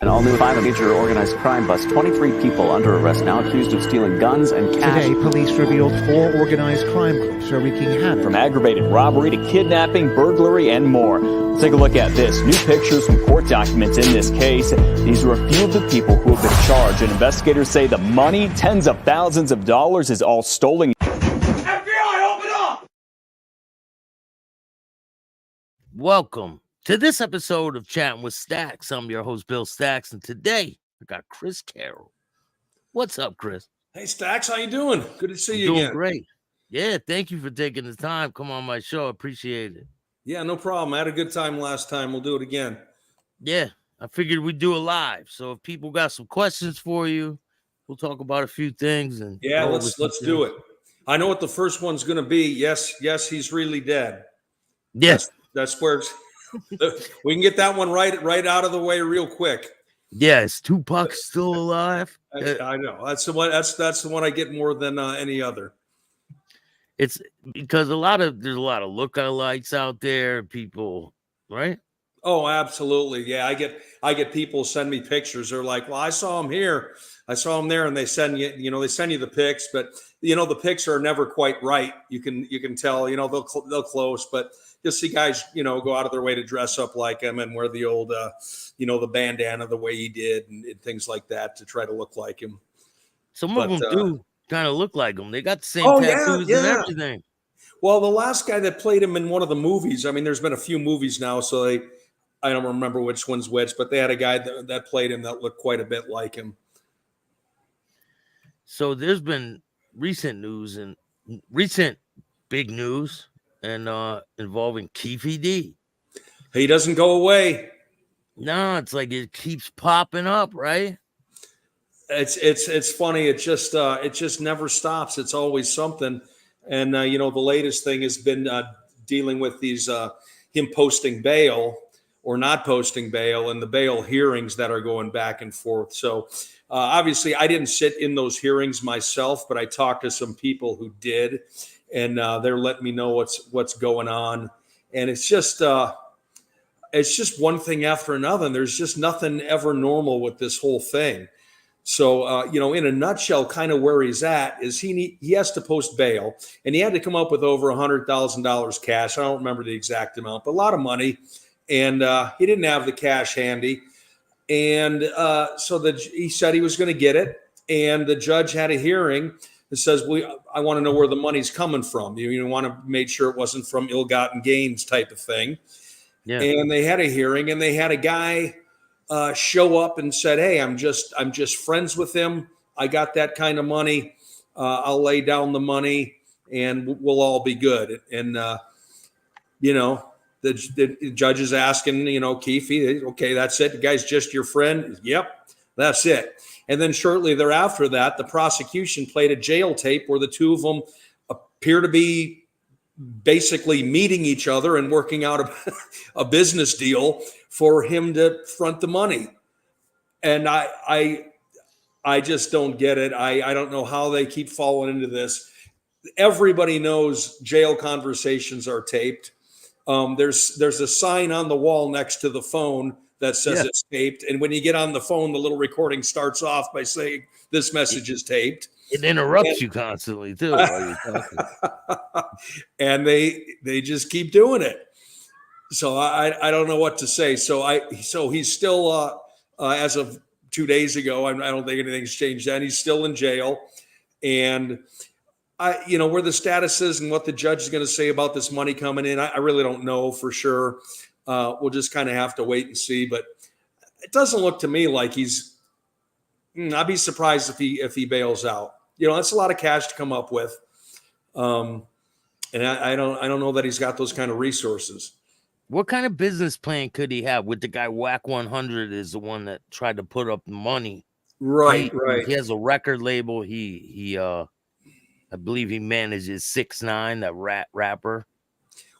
An all-new 5 major organized crime bust. 23 people under arrest now accused of stealing guns and cash. Today, police revealed 4 organized crime groups are wreaking havoc. From aggravated robbery to kidnapping, burglary, and more. Let's take a look at this. New pictures from court documents in this case. These are a few of the people who have been charged, and investigators say the money, tens of thousands of dollars, is all stolen. FBI, open up! Welcome to this episode of Chatting with Staxx. I'm your host, Bill Staxx, and today I got Chris Carroll. What's up, Chris? Hey, Staxx, how you doing? Good to see you Doing again. Great. Yeah, thank you for taking the time. Come on my show. Appreciate it. Yeah, no problem. I had a good time last time. We'll do it again. Yeah, I figured we'd do it live. So if people got some questions for you, we'll talk about a few things. And yeah, let's do it. I know what the first one's going to be. Yes, he's really dead. Yes, that's where we can get that one right out of the way real quick. Yes, Tupac still alive. I know that's the one. That's the one I get more than any other. It's because there's a lot of lookalikes out there. People, right? Oh, absolutely. Yeah, I get people send me pictures. They're like, "Well, I saw him here, I saw him there," and they send you the pics, but the pics are never quite right. You can tell, they'll close, but you'll see guys, go out of their way to dress up like him and wear the old, the bandana the way he did and things like that to try to look like him. Some of them do kind of look like him. They got the same tattoos and everything. Well, the last guy that played him in one of the movies, I mean, there's been a few movies now, so I don't remember which one's which, but they had a guy that played him that looked quite a bit like him. So there's been recent big news and involving Keefy D. He doesn't go away. No, it's like it keeps popping up, right? It's funny. It just never stops. It's always something. And the latest thing has been dealing with these him posting bail or not posting bail and the bail hearings that are going back and forth. So obviously I didn't sit in those hearings myself, but I talked to some people who did, and they're letting me know what's going on. And it's just one thing after another. And there's just nothing ever normal with this whole thing. So, in a nutshell, kind of where he's at is he has to post bail, and he had to come up with over $100,000 cash. I don't remember the exact amount, but a lot of money. And he didn't have the cash handy. And so he said he was going to get it. And the judge had a hearing that says, I want to know where the money's coming from. You want to make sure it wasn't from ill-gotten gains type of thing. Yeah. And they had a hearing, and they had a guy show up and said, "Hey, I'm just friends with him. I got that kind of money. I'll lay down the money, and we'll all be good." And the judge is asking, Keefy, "Okay, that's it. The guy's just your friend?" "Yep, that's it." And then shortly thereafter that, the prosecution played a jail tape where the two of them appear to be basically meeting each other and working out a business deal for him to front the money. And I just don't get it. I don't know how they keep falling into this. Everybody knows jail conversations are taped. There's a sign on the wall next to the phone that says it's taped. And when you get on the phone, the little recording starts off by saying this message is taped. It interrupts you constantly too while you're talking. And they just keep doing it. So I don't know what to say. So he's still as of 2 days ago, I don't think anything's changed then. He's still in jail. And where the status is and what the judge is going to say about this money coming in, I really don't know for sure. We'll just kind of have to wait and see. But it doesn't look to me like I'd be surprised if he bails out. That's a lot of cash to come up with. And I don't know that he's got those kind of resources. What kind of business plan could he have with the guy Whack 100 is the one that tried to put up the money? Right. He has a record label. He I believe he manages 6ix9ine, that rapper.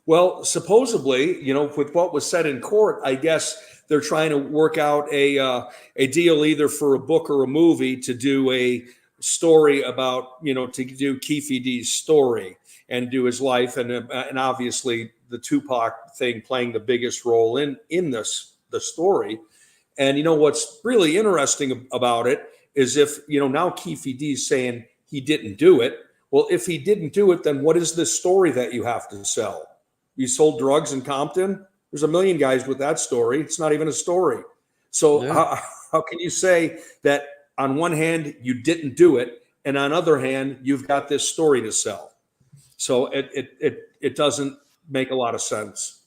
Well, supposedly, with what was said in court, I guess they're trying to work out a deal either for a book or a movie to do a story about, to do Keefy D's story and do his life. And obviously the Tupac thing playing the biggest role in the story. And what's really interesting about it is if, now Keefe D's saying he didn't do it. Well, if he didn't do it, then what is this story that you have to sell? You sold drugs in Compton? There's a million guys with that story. It's not even a story. So how can you say that on one hand you didn't do it, and on the other hand you've got this story to sell? So it doesn't make a lot of sense.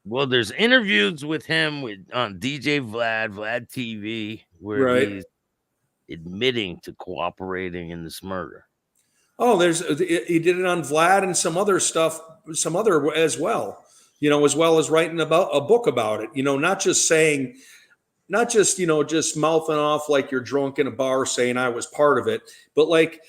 Well, there's interviews with him on DJ Vlad TV, where he's admitting to cooperating in this murder. Oh, he did it on Vlad and some other stuff, some other as well. As well as writing about a book about it. Not just just mouthing off like you're drunk in a bar saying I was part of it, but like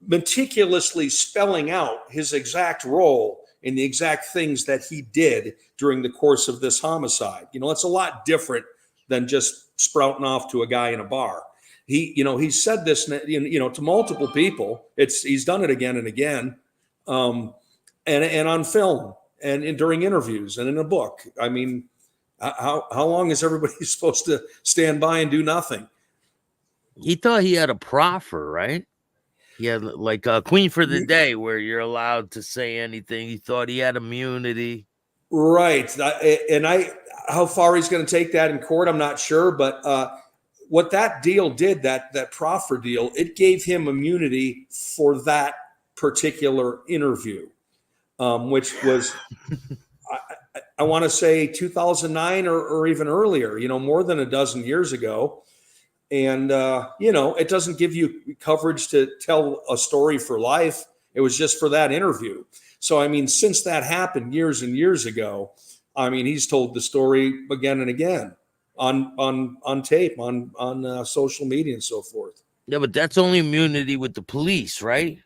meticulously spelling out his exact role in the exact things that he did during the course of this homicide. It's a lot different than just sprouting off to a guy in a bar. He said this, to multiple people. He's done it again and again, and on film and during interviews and in a book. I mean, how long is everybody supposed to stand by and do nothing? He thought he had a proffer, right? He had like a queen for the day where you're allowed to say anything. He thought he had immunity. Right. How far he's going to take that in court, I'm not sure. But what that deal did, that proffer deal, it gave him immunity for that particular interview, which was, I want to say 2009 or even earlier, more than a dozen years ago. And, it doesn't give you coverage to tell a story for life. It was just for that interview. So, I mean, since that happened years and years ago, I mean, he's told the story again and again on tape, on social media and so forth. Yeah, but that's only immunity with the police, right?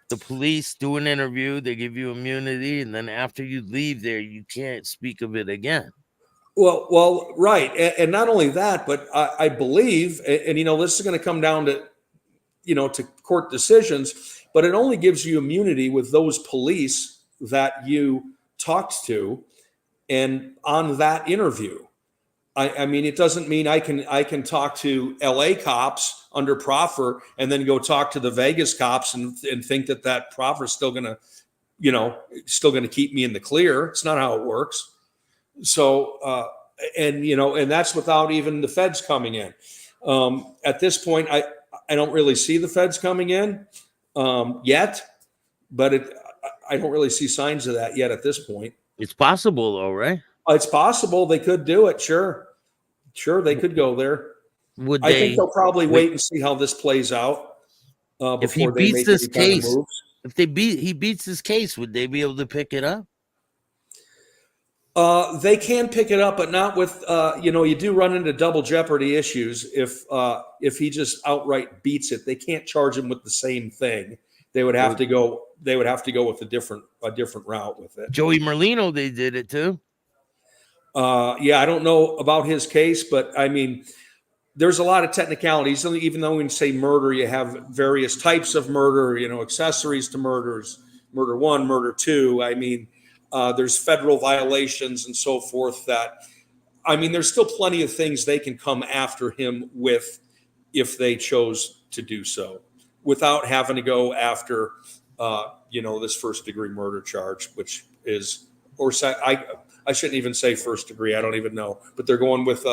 The police do an interview, they give you immunity, and then after you leave there, you can't speak of it again. Well, right. And not only that, but I believe, and this is going to come down to, to court decisions, but it only gives you immunity with those police that you talked to and on that interview. I mean, it doesn't mean I can talk to LA cops under proffer and then go talk to the Vegas cops and think that proffer is still going to keep me in the clear. It's not how it works. So, and that's without even the feds coming in. At this point, I don't really see the feds coming in yet, but I don't really see signs of that yet at this point. It's possible though, right? It's possible they could do it. Sure, they could go there. I think they'll probably wait and see how this plays out if he beats this case. If he beats this case, would they be able to pick it up? They can pick it up, but not with you do run into double jeopardy issues if he just outright beats it. They can't charge him with the same thing. They would have to go. They would have to go with a different route with it. Joey Merlino, they did it too. Yeah, I don't know about his case, but I mean, there's a lot of technicalities. Even though when you say murder, you have various types of murder. Accessories to murders, murder one, murder two. I mean. There's federal violations and so forth there's still plenty of things they can come after him with if they chose to do so without having to go after, this first degree murder charge, which is, I shouldn't even say first degree. I don't even know, but they're going with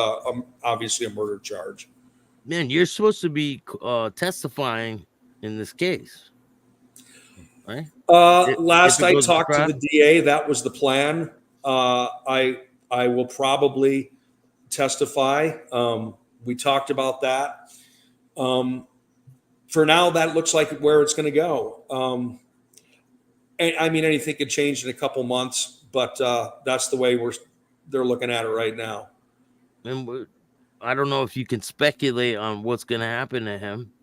obviously a murder charge. Man, you're supposed to be testifying in this case. Right? Last I talked to the DA, that was the plan. I will probably testify. We talked about that. For now, that looks like where it's going to go. And I mean, anything could change in a couple months, but that's the way they're looking at it right now. And I don't know if you can speculate on what's going to happen to him.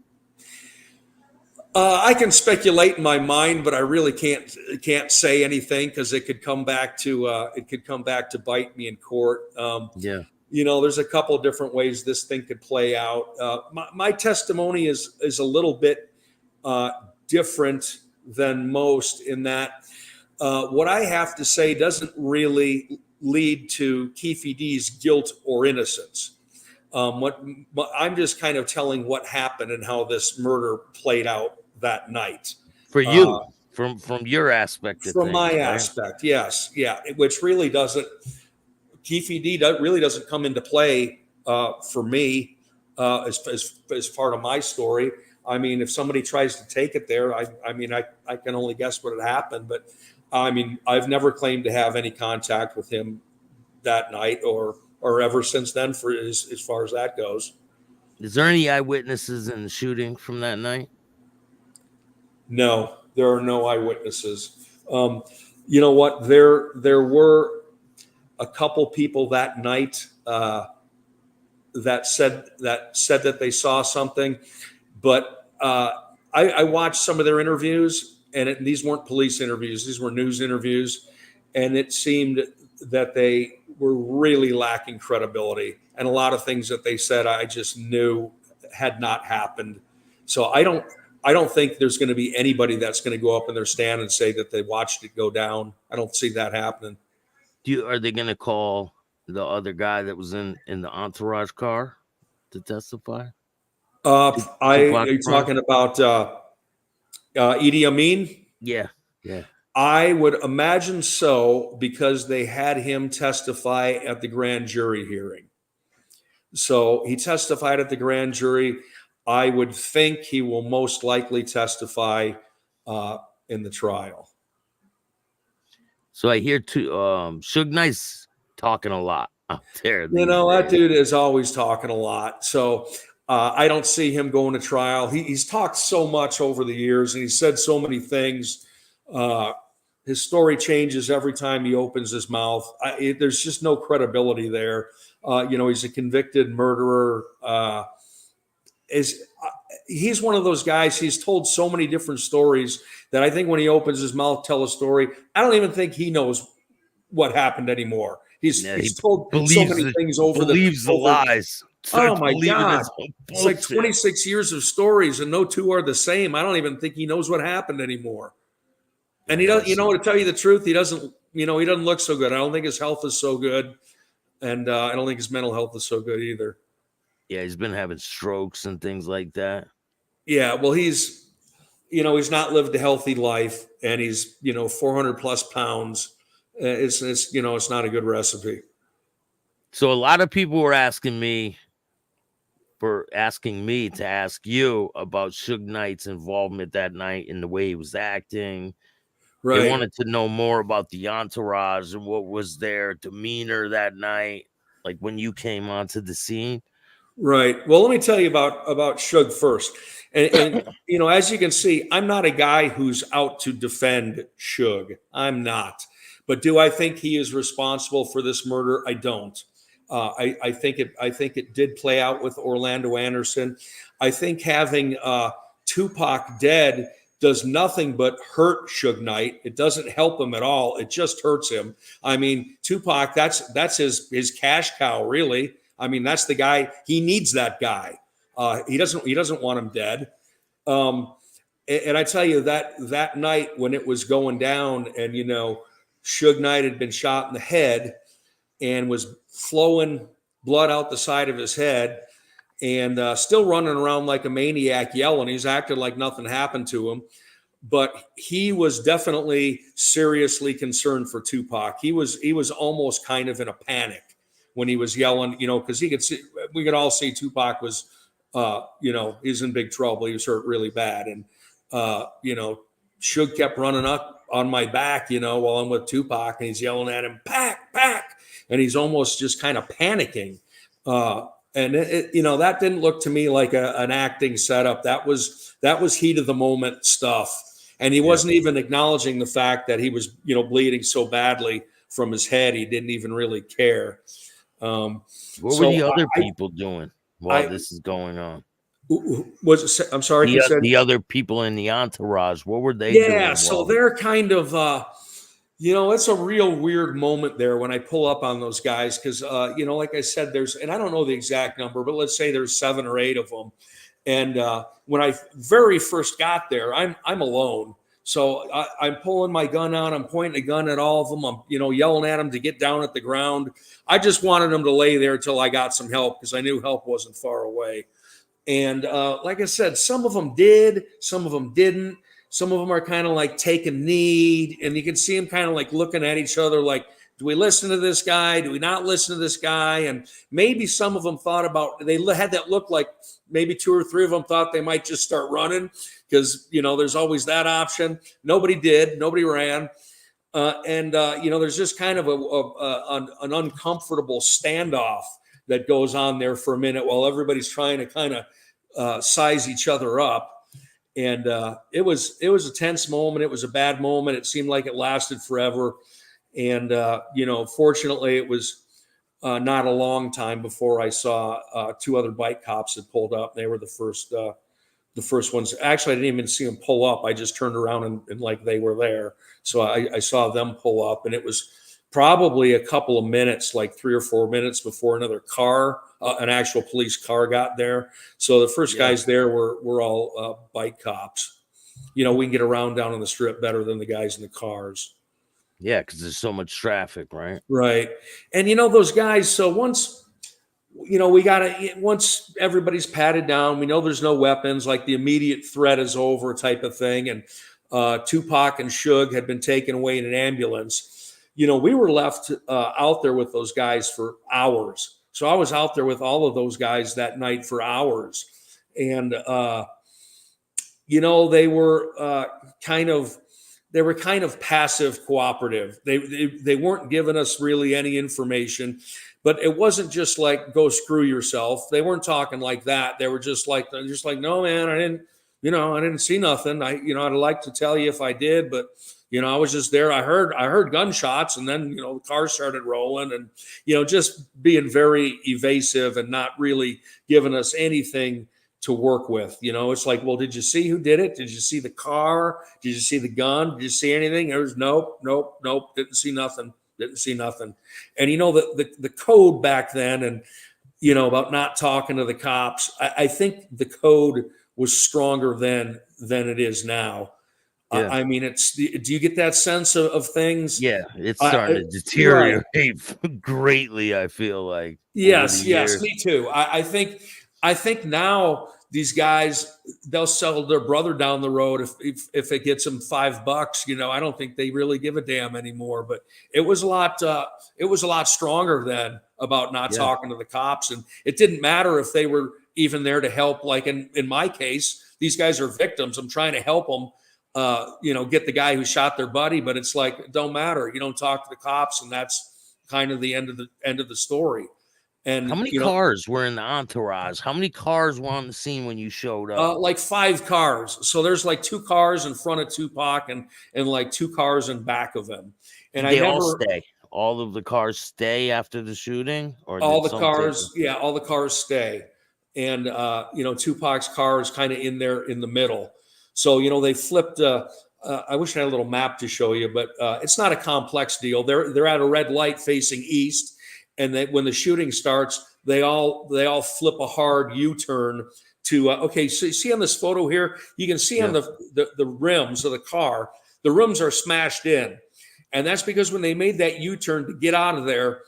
I can speculate in my mind, but I really can't say anything because it could come back to bite me in court. Yeah, there's a couple of different ways this thing could play out. My testimony is a little bit different than most in that what I have to say doesn't really lead to Keefe D's guilt or innocence. I'm just kind of telling what happened and how this murder played out that night. For you, from your aspect of from things, my right? aspect, yes, yeah, which really doesn't. Keefy D really doesn't come into play for me as part of my story. I mean, if somebody tries to take it there, I mean, I can only guess what had happened. But I mean, I've never claimed to have any contact with him that night or ever since then, for as far as that goes. Is there any eyewitnesses in the shooting from that night? No, there are no eyewitnesses. You know what? There were a couple people that night that said that they saw something, but I watched some of their interviews, and these weren't police interviews; these were news interviews, and it seemed that they were really lacking credibility, and a lot of things that they said I just knew had not happened. So I don't think there's going to be anybody that's going to go up in their stand and say that they watched it go down. I don't see that happening. Are they going to call the other guy that was in the entourage car to testify? Are you talking about Idi Amin? Yeah. I would imagine so, because they had him testify at the grand jury hearing. So he testified at the grand jury. I would think he will most likely testify in the trial. So I hear Suge Knight's talking a lot out there. You know, that dude is always talking a lot. So I don't see him going to trial. He's talked so much over the years, and he said so many things. His story changes every time he opens his mouth. There's just no credibility there. You know, he's a convicted murderer. He's one of those guys. He's told so many different stories that I think when he opens his mouth, tell a story, I don't even think he knows what happened anymore. He's told so many things over the lies. Oh my God. It's like 26 years of stories and no two are the same. I don't even think he knows what happened anymore. And he doesn't, you know, to tell you the truth, he doesn't look so good. I don't think his health is so good. And I don't think his mental health is so good either. Yeah, he's been having strokes and things like that. Yeah, well, he's not lived a healthy life, and he's, 400 plus pounds. It's not a good recipe. So a lot of people were asking me to ask you about Suge Knight's involvement that night in the way he was acting. Right. They wanted to know more about the entourage and what was their demeanor that night, like when you came onto the scene. Right. Well, let me tell you about Suge first. And as you can see, I'm not a guy who's out to defend Suge. I'm not. But do I think he is responsible for this murder? I don't. I think it did play out with Orlando Anderson. I think having Tupac dead does nothing but hurt Suge Knight. It doesn't help him at all. It just hurts him. I mean, Tupac, that's his cash cow, really. I mean, that's the guy. He needs that guy. He doesn't want him dead. And I tell you that night when it was going down, and Suge Knight had been shot in the head and was flowing blood out the side of his head, and still running around like a maniac yelling. He's acted like nothing happened to him. But he was definitely seriously concerned for Tupac. He was almost kind of in a panic when he was yelling, because we could all see Tupac was, he's in big trouble. He was hurt really bad. And, Suge kept running up on my back, while I'm with Tupac, and he's yelling at him, "Pack, pack." And he's almost just kind of panicking. And that didn't look to me like an acting setup. That was heat of the moment stuff. And he wasn't even acknowledging the fact that he was, bleeding so badly from his head. He didn't even really care. What were the other people doing while this is going on? I'm sorry. The other people in the entourage, what were they doing? Yeah, so they're kind of, it's a real weird moment there when I pull up on those guys because, like I said, and I don't know the exact number, but let's say there's 7 or 8 of them. And when I very first got there, I'm alone. So I'm pulling my gun out. I'm pointing a gun at all of them. I'm, yelling at them to get down at the ground. I just wanted them to lay there until I got some help because I knew help wasn't far away. And like I said, some of them did, some of them didn't. Some of them are kind of like taking a knee, and you can see them kind of like looking at each other like, do we listen to this guy? Do we not listen to this guy? And maybe some of them thought about, they had that look like maybe 2 or 3 of them thought they might just start running because, there's always that option. Nobody did. Nobody ran. There's just kind of an uncomfortable standoff that goes on there for a minute while everybody's trying to kind of size each other up. And it was a tense moment. It was a bad moment. It seemed like it lasted forever. And, fortunately, it was not a long time before I saw 2 other bike cops that pulled up. They were the first ones. Actually, I didn't even see them pull up. I just turned around and like they were there. So I saw them pull up, and it was probably a couple of minutes, like 3 or 4 minutes before another car, an actual police car got there. So the first guys there were all bike cops. We can get around down on the strip better than the guys in the cars. Yeah, because there's so much traffic, right? Right. And those guys, so once once everybody's patted down, we know there's no weapons, like the immediate threat is over type of thing. And Tupac and Suge had been taken away in an ambulance. We were left out there with those guys for hours. So I was out there with all of those guys that night for hours. And, they were kind of passive cooperative. They weren't giving us really any information, but it wasn't just like, go screw yourself. They weren't talking like that. They were just like, no, man, I didn't see nothing. I'd like to tell you if I did, but I was just there. I heard gunshots, and then, the car started rolling, and, just being very evasive and not really giving us anything to work with. It's like, well, did you see who did it? Did you see the car? Did you see the gun? Did you see anything? There was nope. Didn't see nothing. And the code back then, and about not talking to the cops, I think the code was stronger then than it is now. Yeah. I mean, do you get that sense of things? Yeah, it's starting to deteriorate greatly, I feel like. Yes, me too. I think now these guys, they'll sell their brother down the road if it gets them $5. I don't think they really give a damn anymore. But it was a lot stronger then about not talking to the cops, and it didn't matter if they were even there to help. Like in my case, these guys are victims. I'm trying to help them, get the guy who shot their buddy. But it's like, it don't matter. You don't talk to the cops, and that's kind of the end of the story. And how many cars were in the entourage? How many cars were on the scene when you showed up? Like 5 cars. So there's like 2 cars in front of Tupac and like 2 cars in back of him. And they all stay. All of the cars stay after the shooting, or all the cars? Yeah, all the cars stay. And Tupac's car is kind of in there in the middle. So they flipped. I wish I had a little map to show you, but it's not a complex deal. They're at a red light facing east. And when the shooting starts, they all flip a hard U-turn to okay. So you see on this photo here, you can see on the rims of the car, the rims are smashed in, and that's because when they made that U-turn to get out of there,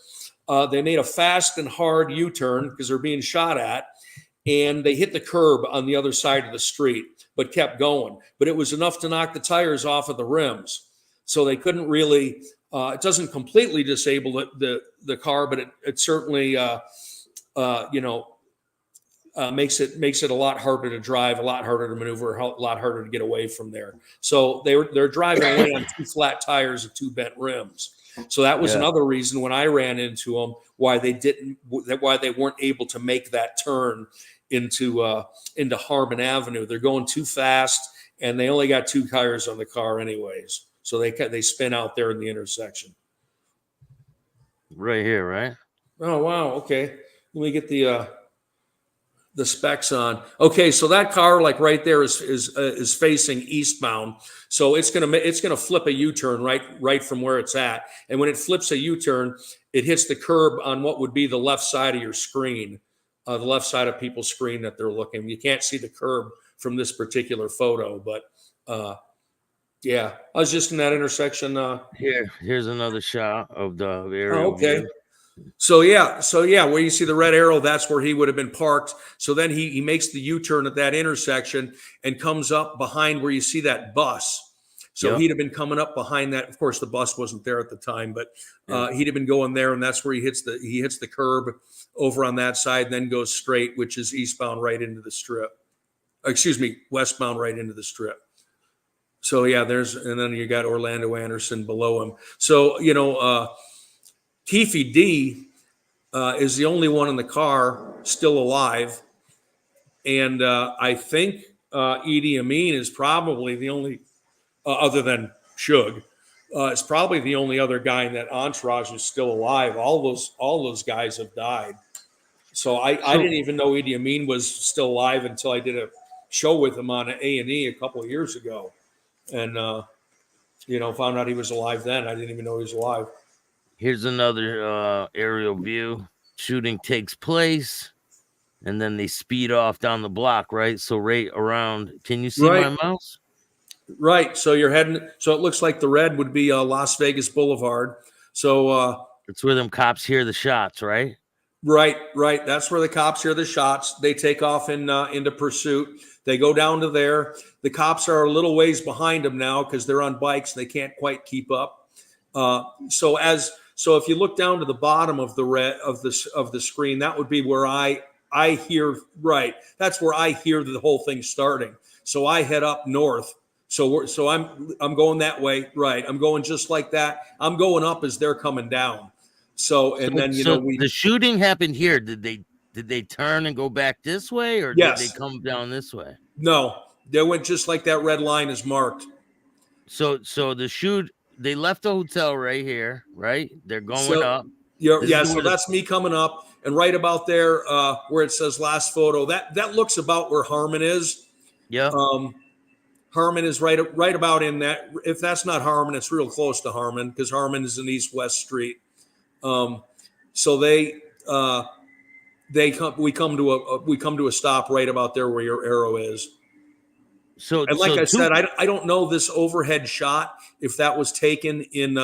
they made a fast and hard U-turn because they're being shot at, and they hit the curb on the other side of the street, but kept going. But it was enough to knock the tires off of the rims, so they couldn't really. It doesn't completely disable the car, but it certainly makes it a lot harder to drive, a lot harder to maneuver, a lot harder to get away from there. So they're driving away on 2 flat tires and 2 bent rims. So that was another reason when I ran into them why they weren't able to make that turn into Harmon Avenue. They're going too fast, and they only got 2 tires on the car anyways. So they spin out there in the intersection. Right here, right? Oh, wow. Okay. Let me get the specs on. Okay, so that car, like right there, is facing eastbound. So it's gonna flip a U-turn right from where it's at. And when it flips a U-turn, it hits the curb on what would be the left side of your screen, the left side of people's screen that they're looking. You can't see the curb from this particular photo, but Yeah, I was just in that intersection. Here's another shot of the Oh, aerial okay. view. So yeah, where you see the red arrow, that's where he would have been parked. So then he makes the U-turn at that intersection and comes up behind where you see that bus. So Yep. he'd have been coming up behind that. Of course, the bus wasn't there at the time, but he'd have been going there, and that's where he hits the curb over on that side, and then goes straight, which is eastbound right into the strip. Excuse me, westbound right into the strip. So yeah, and then you got Orlando Anderson below him. So Keefe D is the only one in the car still alive. And I think Idi Amin is probably the only, other than Suge, is probably the only other guy in that entourage who's still alive. All those guys have died. So I didn't even know Idi Amin was still alive until I did a show with him on A&E a couple of years ago. And, found out he was alive then. I didn't even know he was alive. Here's another aerial view. Shooting takes place, and then they speed off down the block, right? So right around. Can you see my mouse? Right. So you're heading. So it looks like the red would be Las Vegas Boulevard. So it's where them cops hear the shots, right? Right. That's where the cops hear the shots. They take off into pursuit. They go down to there. The cops are a little ways behind them now because they're on bikes. They can't quite keep up. So if you look down to the bottom of the red of the screen, that would be where I hear. Right. That's where I hear the whole thing starting. So I head up north. So I'm going that way. Right. I'm going just like that. I'm going up as they're coming down. So the shooting happened here. Did they turn and go back this way, or did they come down this way? No, they went just like that red line is marked. So they left the hotel right here, right? They're going up. So that's me coming up, and right about there, where it says last photo, that looks about where Harmon is. Yeah. Harmon is right about in that. If that's not Harmon, it's real close to Harmon because Harmon is an east-west street. So we come to a stop right about there where your arrow is. And like I said, I don't know this overhead shot if that was taken in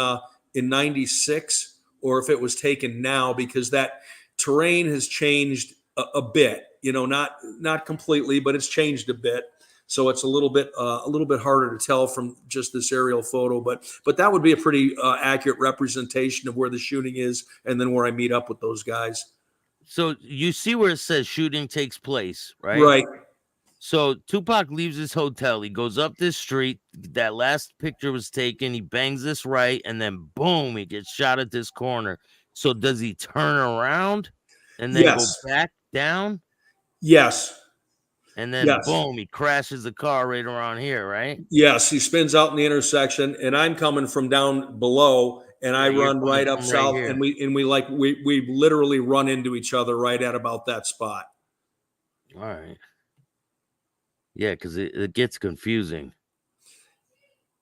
'96 or if it was taken now, because that terrain has changed a bit. Not completely, but it's changed a bit. So it's a little bit harder to tell from just this aerial photo, but that would be a pretty accurate representation of where the shooting is, and then where I meet up with those guys. So you see where it says shooting takes place, right? Right. So Tupac leaves his hotel. He goes up this street. That last picture was taken. He bangs this right, and then boom, he gets shot at this corner. So does he turn around and then go back down? Yes. And then boom, he crashes the car right around here, right? Yes, he spins out in the intersection, and I'm coming from down below, and I run right up south, and we literally run into each other right at about that spot. All right. Yeah, because it gets confusing.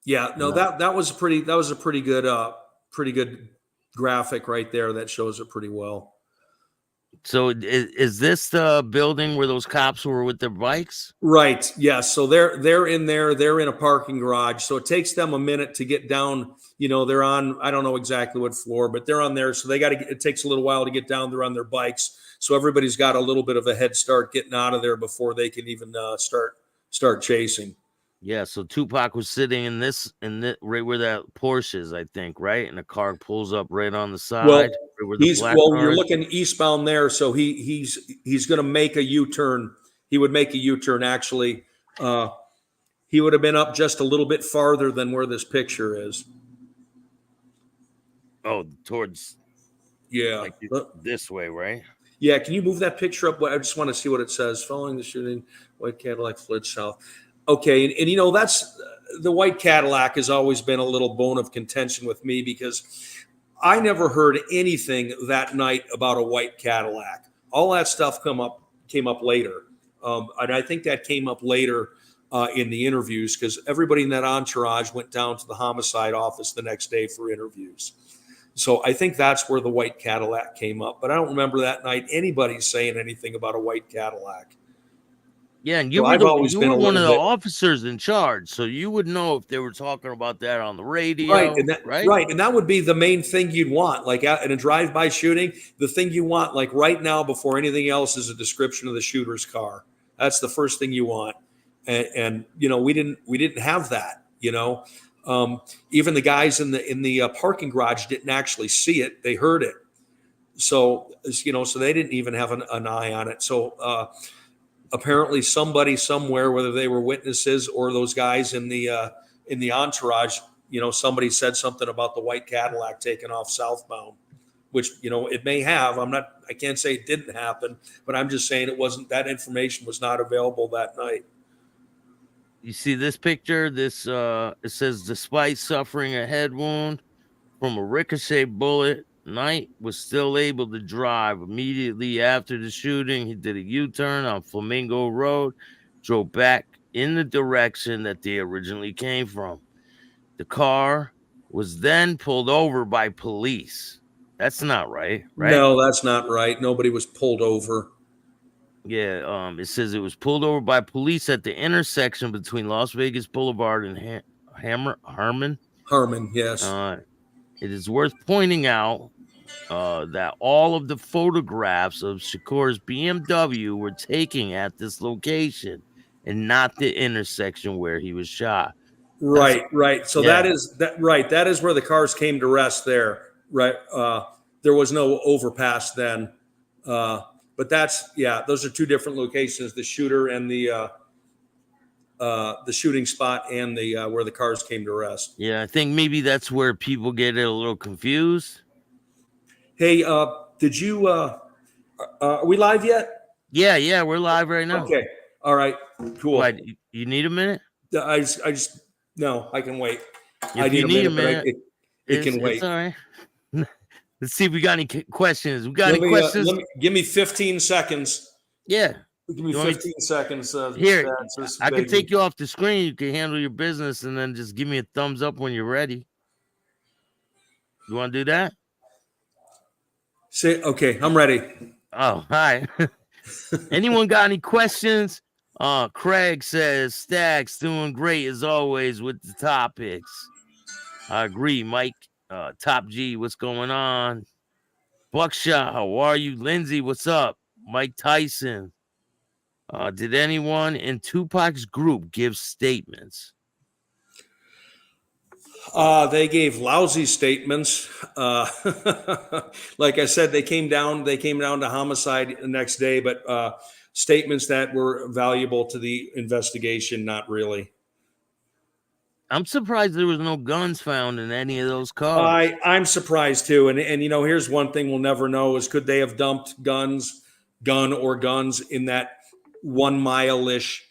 Yeah, no, that was a pretty good graphic right there that shows it pretty well. So is this the building where those cops were with their bikes? Right. Yes. So they're in there. They're in a parking garage. So it takes them a minute to get down. They're on, I don't know exactly what floor, but they're on there. So it takes a little while to get down. They're on their bikes. So everybody's got a little bit of a head start getting out of there before they can even start chasing. Yeah. So Tupac was sitting in this right where that Porsche is, I think, right? And the car pulls up right on the side. You're looking eastbound there, so he's going to make a U-turn. He would make a U-turn. Actually, he would have been up just a little bit farther than where this picture is. Oh, towards this way, right? Yeah. Can you move that picture up? I just want to see what it says. Following the shooting, white Cadillac fled south. Okay, and that's the white Cadillac has always been a little bone of contention with me because I never heard anything that night about a white Cadillac. All that stuff came up later. And I think that came up later in the interviews because everybody in that entourage went down to the homicide office the next day for interviews. So I think that's where the white Cadillac came up. But I don't remember that night anybody saying anything about a white Cadillac. Yeah, and So I've always been a one of little the bit officers in charge, so you would know if they were talking about that on the radio, right, right? and that would be the main thing you'd want, like in a drive-by shooting. The thing you want, like right now, before anything else, is a description of the shooter's car. That's the first thing you want, and you know we didn't have that. You know, even the guys in the parking garage didn't actually see it; they heard it. So you know, so they didn't even have an eye on it. So apparently, somebody somewhere, whether they were witnesses or those guys in the entourage, you know, somebody said something about the white Cadillac taking off southbound, which, you know, it may have. I can't say it didn't happen, but I'm just saying that information was not available that night. You see this picture? This it says, despite suffering a head wound from a ricochet bullet, Knight was still able to drive. Immediately after the shooting, he did a U-turn on Flamingo Road, drove back in the direction that they originally came from. The car was then pulled over by police. That's not right, right? No, that's not right. Nobody was pulled over. Yeah, it says it was pulled over by police at the intersection between Las Vegas Boulevard and Harmon. Harmon, yes. It is worth pointing out that all of the photographs of Shakur's BMW were taken at this location and not the intersection where he was shot. Right. So yeah. that is where the cars came to rest there. Right. There was no overpass then. But those are two different locations: the shooter and the shooting spot, and the where the cars came to rest. Yeah, I think maybe that's where people get a little confused. Hey, did you? Are we live yet? Yeah, we're live right now. Okay, all right, cool. What, you need a minute? I just no, I can wait. If you need a minute, it can wait. It's all right. Let's see if we got any questions. Any questions? Give me 15 seconds. Yeah. Give me 15 seconds. Here, I can take you off the screen. You can handle your business and then just give me a thumbs up when you're ready. You want to do that? Okay, I'm ready. Oh, hi. Anyone got any questions? Craig says, Staxx doing great as always with the topics. I agree, Mike. Top G, what's going on? Buckshot, how are you? Lindsay, what's up? Mike Tyson. Did anyone in Tupac's group give statements? They gave lousy statements. Like I said, they came down to homicide the next day, but statements that were valuable to the investigation, not really. I'm surprised there was no guns found in any of those cars. I'm surprised too. And you know, here's one thing we'll never know is, could they have dumped gun or guns in that 1 mile-ish,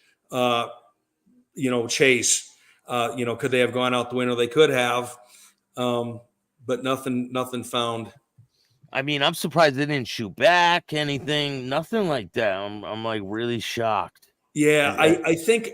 chase? Could they have gone out the window? They could have, but nothing found. I mean, I'm surprised they didn't shoot back, anything, nothing like that. I'm like really shocked. Yeah, I think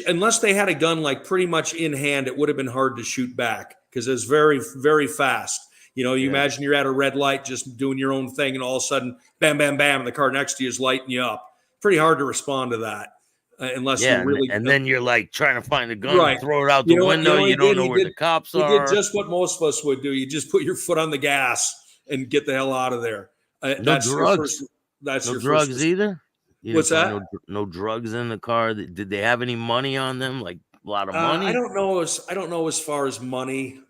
unless they had a gun like pretty much in hand, it would have been hard to shoot back because it's very, very fast. You know, imagine you're at a red light just doing your own thing, and all of a sudden, bam, bam, bam, and the car next to you is lighting you up. Pretty hard to respond to that unless you really. And then you're like trying to find a gun, and throw it out the window. You don't know where the cops are. You did just what most of us would do. You just put your foot on the gas and get the hell out of there. No drugs. No drugs either. What's that? No drugs in the car. Did they have any money on them? Like a lot of money? I don't know as far as money.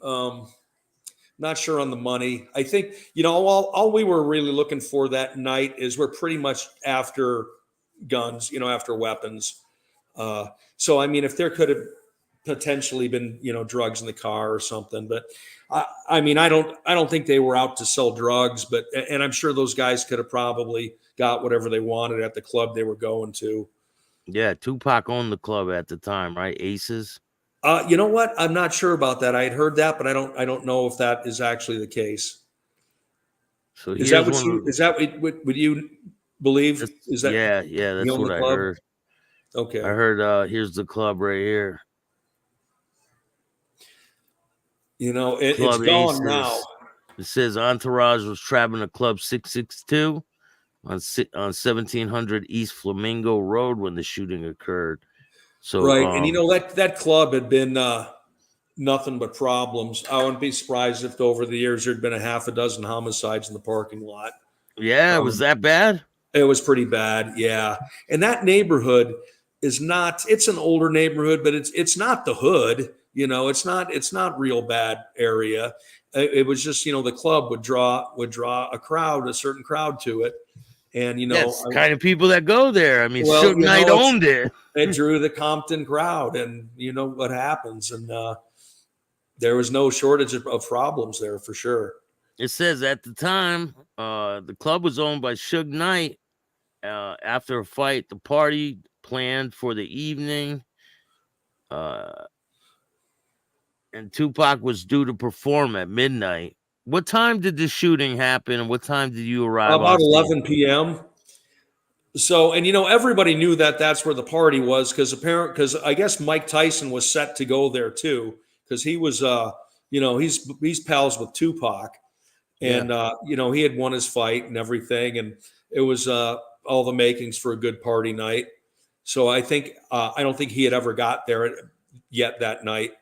Not sure on the money. I think, all we were really looking for that night is we're pretty much after guns, after weapons. So, I mean, if there could have potentially been, drugs in the car or something, but I don't think they were out to sell drugs, and I'm sure those guys could have probably got whatever they wanted at the club they were going to. Yeah, Tupac owned the club at the time, right? Aces. You know what? I'm not sure about that. I had heard that, but I don't know if that is actually the case. So is that what you believe? Is that yeah, that's what I heard. Okay. I heard here's the club right here. It's gone now. It says Entourage was trapping a club 662 on 1700 East Flamingo Road when the shooting occurred. So right, and you know that club had been nothing but problems. I wouldn't be surprised if over the years there'd been a half a dozen homicides in the parking lot. yeah, was that bad? It was pretty bad, yeah. And that neighborhood is not—it's an older neighborhood, but it's not the hood. You know, it's not real bad area. It was just, you know, the club would draw a crowd, a certain crowd to it, and you know, That's the kind of people that go there. I mean, well, Suge Knight owned it. It drew the Compton crowd, and you know what happens, and there was no shortage of problems there for sure. It says at the time, the club was owned by Suge Knight. After a fight, the party planned for the evening, and Tupac was due to perform at midnight. What time did the shooting happen, and what time did you arrive? About 11 p.m. So, and you know, everybody knew that that's where the party was because I guess Mike Tyson was set to go there too because he was, you know, he's pals with Tupac, and you know, he had won his fight and everything, and it was all the makings for a good party night. So I think I don't think he had ever got there yet that night,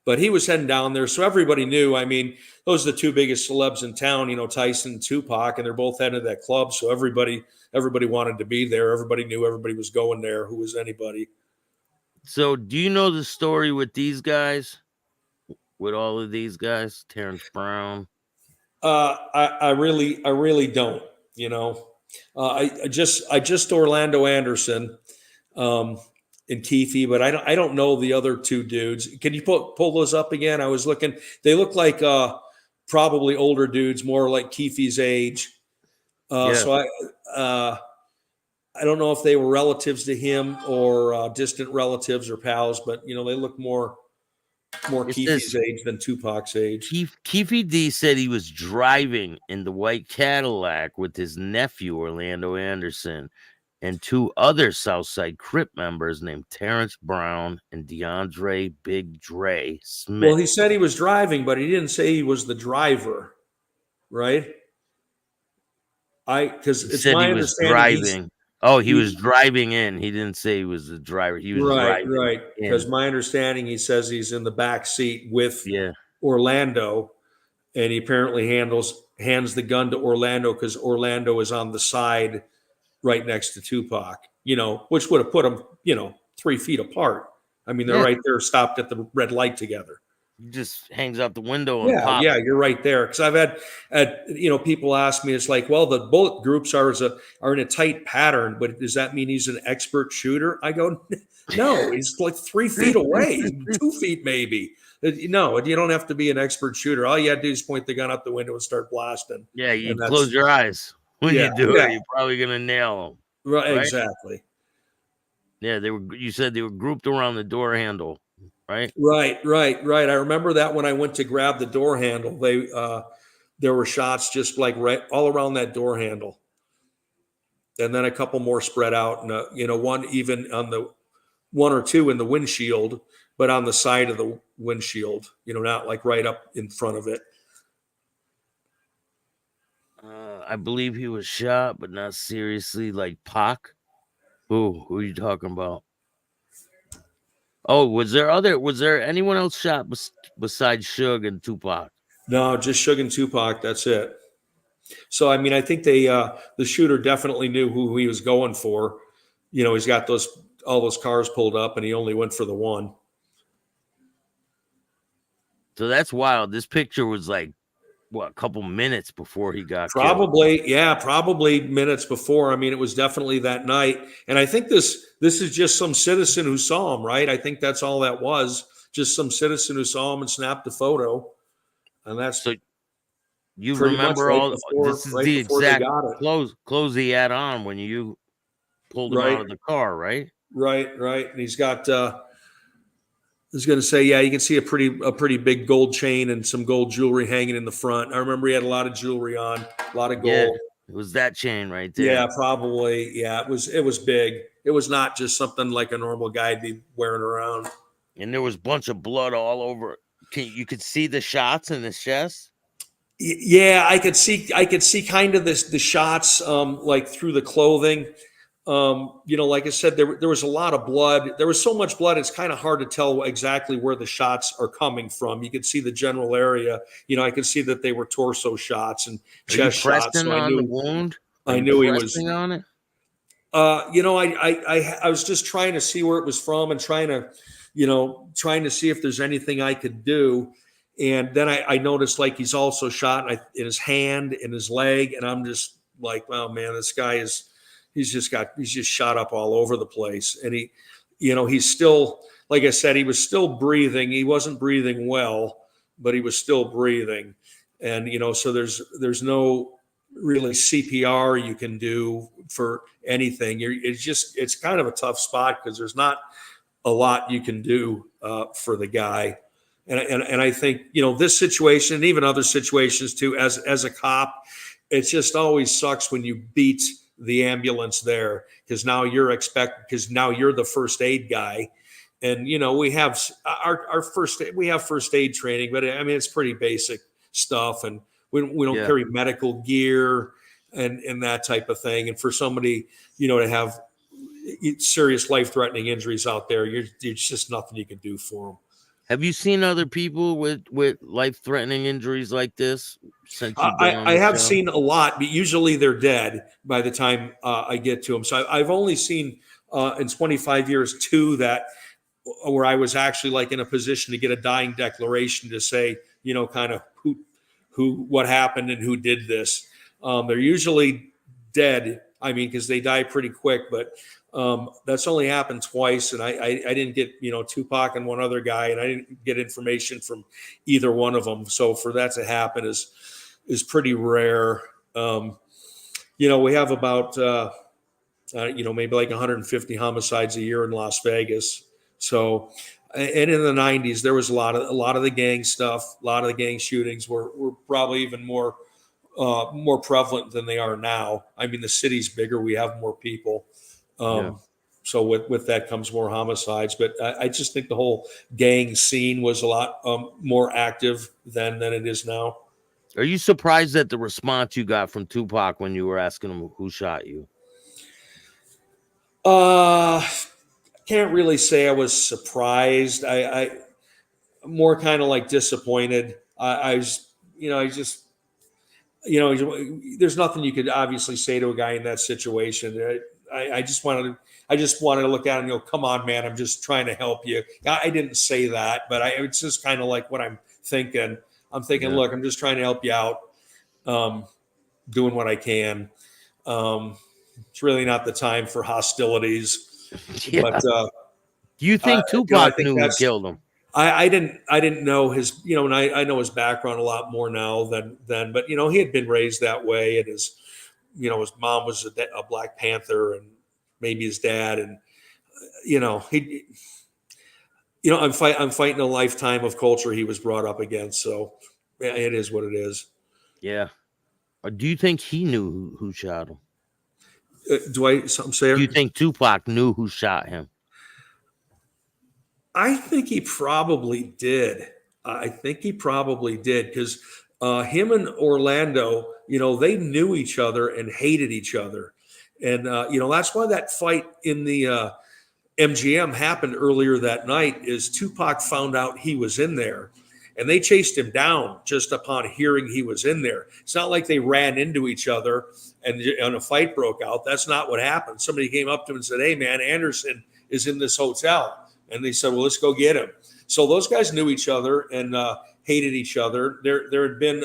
but he was heading down there. So everybody knew. I mean, those are the two biggest celebs in town, you know, Tyson and Tupac, and they're both heading to that club. So everybody wanted to be there. Everybody knew everybody was going there. Who was anybody? So do you know the story with these guys? With all of these guys, Terrence Brown? I really don't, you know. I just Orlando Anderson and Keefe, but I don't know the other two dudes. Can you pull those up again? I was looking. They look like probably older dudes, more like Keefe's age. So I don't know if they were relatives to him or distant relatives or pals, but you know they look more Keefe's age than Tupac's age. Keefe D said he was driving in the white Cadillac with his nephew Orlando Anderson and two other Southside Crip members named Terrence Brown and DeAndre Big Dre Smith. Well, he said he was driving, but he didn't say he was the driver, right? Because it's my understanding he was driving in. He didn't say he was the driver. He was right. Because my understanding, he says he's in the back seat with Orlando, and he apparently hands the gun to Orlando because Orlando is on the side right next to Tupac. You know, which would have put them, you know, 3 feet apart. I mean, they're right there, stopped at the red light together. He just hangs out the window and pops. Yeah, you're right there. Because I've had you know, people ask me, it's like, well, the bullet groups are in a tight pattern, but does that mean he's an expert shooter? I go, no, he's like 3 feet away, 2 feet maybe. No, you don't have to be an expert shooter. All you have to do is point the gun out the window and start blasting. Yeah, you close your eyes when you do it. You're probably gonna nail them. Right, exactly. Yeah, you said they were grouped around the door handle. Right. I remember that when I went to grab the door handle, there were shots just like right all around that door handle, and then a couple more spread out, and you know, one or two in the windshield, but on the side of the windshield, you know, not like right up in front of it. I believe he was shot, but not seriously. Like Pac. Who are you talking about? Oh, was there anyone else shot besides Suge and Tupac? No, just Suge and Tupac. That's it. So, I mean, I think the shooter definitely knew who he was going for. You know, he's got all those cars pulled up, and he only went for the one. So that's wild. This picture was like, what, a couple minutes before he got probably killed. Yeah, probably minutes before. I mean, it was definitely that night, and I think this is just some citizen who saw him, right? I think that's all that was, just some citizen who saw him and snapped a photo, and that's so. You remember all this is the exact clothes he had on when you pulled him out of the car, right? Right, and he's got. I was going to say, yeah, you can see a pretty big gold chain and some gold jewelry hanging in the front. I remember he had a lot of jewelry on, a lot of gold. Yeah, it was that chain right there. Yeah, probably. Yeah, it was big. It was not just something like a normal guy'd be wearing around. And there was a bunch of blood all over. You could see the shots in his chest. Yeah, I could see kind of the shots like through the clothing. Like I said, there was a lot of blood. There was so much blood, it's kind of hard to tell exactly where the shots are coming from. You could see the general area. I could see that they were torso shots and chest shots. So on the wound? I knew he was on it. I was just trying to see where it was from and trying to see if there's anything I could do. And then I noticed like he's also shot in his hand, in his leg, and I'm just like, oh man, this guy he's just shot up all over the place. And he's still, like I said, he was still breathing. He wasn't breathing well, but he was still breathing. And so there's no really CPR you can do for anything. It's kind of a tough spot because there's not a lot you can do for the guy. And I think, this situation and even other situations too, as a cop, it just always sucks when you beat the ambulance there because now you're the first aid guy. And, we have our first aid training, but I mean, it's pretty basic stuff. And we don't carry medical gear and that type of thing. And for somebody, to have serious life-threatening injuries out there, there's just nothing you can do for them. Have you seen other people with life-threatening injuries like this since you've been on the show? I have seen a lot, but usually they're dead by the time I get to them. So I've only seen in 25 years two where I was actually like in a position to get a dying declaration to say, kind of what happened and who did this. They're usually dead. I mean, because they die pretty quick, but that's only happened twice. And I didn't get, Tupac and one other guy, and I didn't get information from either one of them. So for that to happen is pretty rare. We have about, maybe like 150 homicides a year in Las Vegas. So, and in the 90s, there was a lot of the gang stuff, a lot of the gang shootings were probably even more prevalent than they are now. I mean, the city's bigger. We have more people. So with that comes more homicides. But I just think the whole gang scene was a lot more active than it is now. Are you surprised at the response you got from Tupac when you were asking him who shot you? Can't really say I was surprised. I more kind of like disappointed. There's nothing you could obviously say to a guy in that situation. I just wanted to look at him and go, come on, man, I'm just trying to help you. I didn't say that, but it's just kind of like what I'm thinking. I'm thinking, look, I'm just trying to help you out, doing what I can. It's really not the time for hostilities. Yeah. But do you think Tupac knew who killed him? I didn't know his, and I know his background a lot more now than then, but he had been raised that way, and his mom was a Black Panther, and maybe his dad, and I'm fighting a lifetime of culture he was brought up against, so yeah, it is what it is. Yeah. Or do you think he knew who shot him? Do you think Tupac knew who shot him? I think he probably did. Because him and Orlando, they knew each other and hated each other. And, that's why that fight in the MGM happened earlier that night is Tupac found out he was in there. And they chased him down just upon hearing he was in there. It's not like they ran into each other and a fight broke out. That's not what happened. Somebody came up to him and said, hey, man, Anderson is in this hotel. And they said, well, let's go get him. So those guys knew each other and hated each other. There had been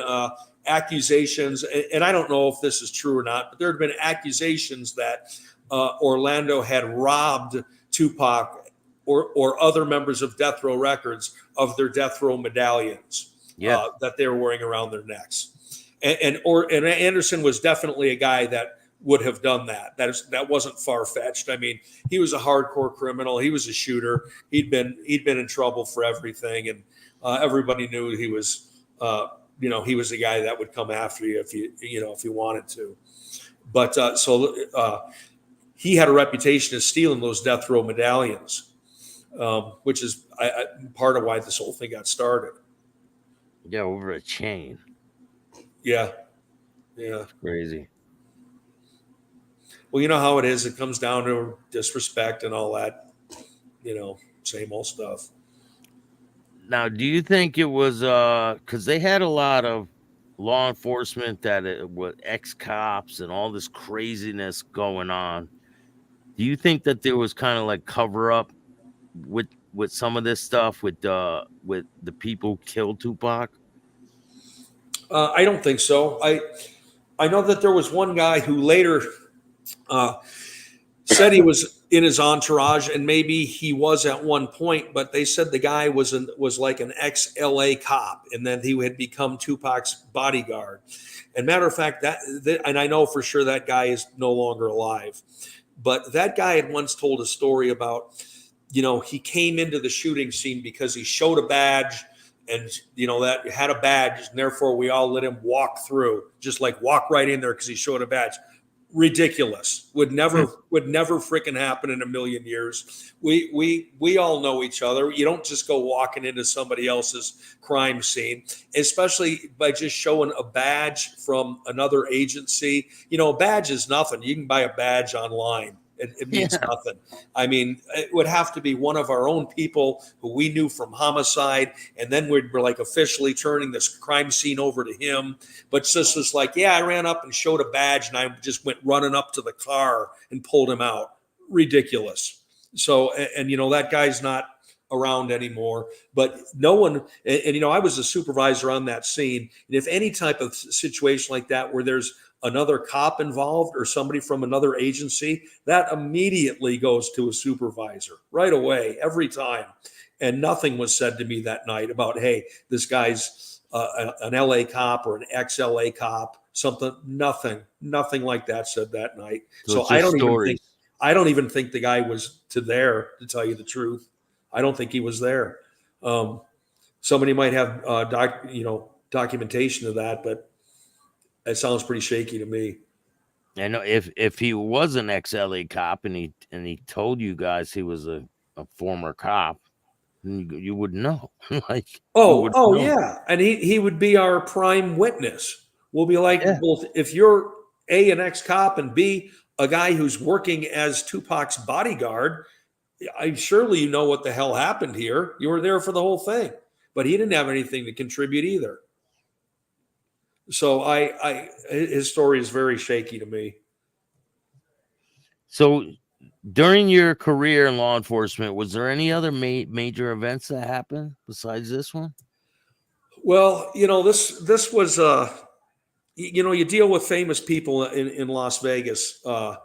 accusations, and I don't know if this is true or not, but there had been accusations that Orlando had robbed Tupac or other members of Death Row Records of their Death Row medallions that they were wearing around their necks. And Anderson was definitely a guy that would have done that. That wasn't far-fetched. I mean, he was a hardcore criminal. He was a shooter. He'd been in trouble for everything, and everybody knew he was he was the guy that would come after you if you wanted to. But he had a reputation of stealing those Death Row medallions. Which is part of why this whole thing got started. Yeah, over a chain. Yeah. Yeah. Crazy. Well, you know how it is. It comes down to disrespect and all that, same old stuff. Now, do you think it was because they had a lot of law enforcement that it was ex-cops and all this craziness going on? Do you think that there was kind of like cover up with some of this stuff with the people who killed Tupac? I don't think so. I know that there was one guy who later said he was in his entourage, and maybe he was at one point, but they said the guy was like an ex-LA cop, and then he had become Tupac's bodyguard. And matter of fact, and I know for sure that guy is no longer alive, but that guy had once told a story about, he came into the shooting scene because he showed a badge, and that had a badge, and therefore we all let him walk through, just like walk right in there because he showed a badge. Ridiculous. Would never freaking happen in a million years. We all know each other. You don't just go walking into somebody else's crime scene, especially by just showing a badge from another agency. A badge is nothing. You can buy a badge online. It means nothing. I mean, it would have to be one of our own people who we knew from homicide, and then we're like officially turning this crime scene over to him. But just was like, yeah, I ran up and showed a badge, and I just went running up to the car and pulled him out. Ridiculous. So, and that guy's not around anymore. But no one, and I was a supervisor on that scene. And if any type of situation like that where there's another cop involved or somebody from another agency, that immediately goes to a supervisor right away, every time. And nothing was said to me that night about, hey, this guy's an LA cop or an ex-LA cop, something. Nothing like that said that night. So I don't even think the guy was there, to tell you the truth. I don't think he was there. Somebody might have documentation of that, but that sounds pretty shaky to me. I know if he was an ex-LA cop and he told you guys he was a former cop, you would know. know. Yeah, and he would be our prime witness. We'll be like, well, if you're A, an ex-cop, and B, a guy who's working as Tupac's bodyguard, surely you know what the hell happened here. You were there for the whole thing, but he didn't have anything to contribute either. So his story is very shaky to me. So during your career in law enforcement, was there any other major events that happened besides this one? Well, this was, you deal with famous people in Las Vegas a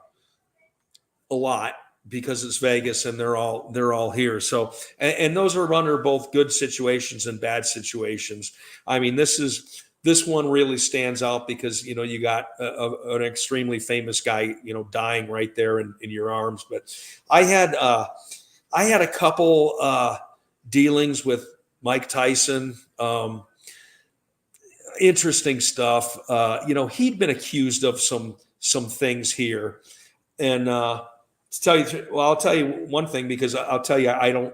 lot because it's Vegas and they're all here. So, and those are under both good situations and bad situations. I mean, this one really stands out because, you got an extremely famous guy, dying right there in your arms. But I had a couple dealings with Mike Tyson. Interesting stuff. He'd been accused of some things here. And I'll tell you one thing, because I'll tell you,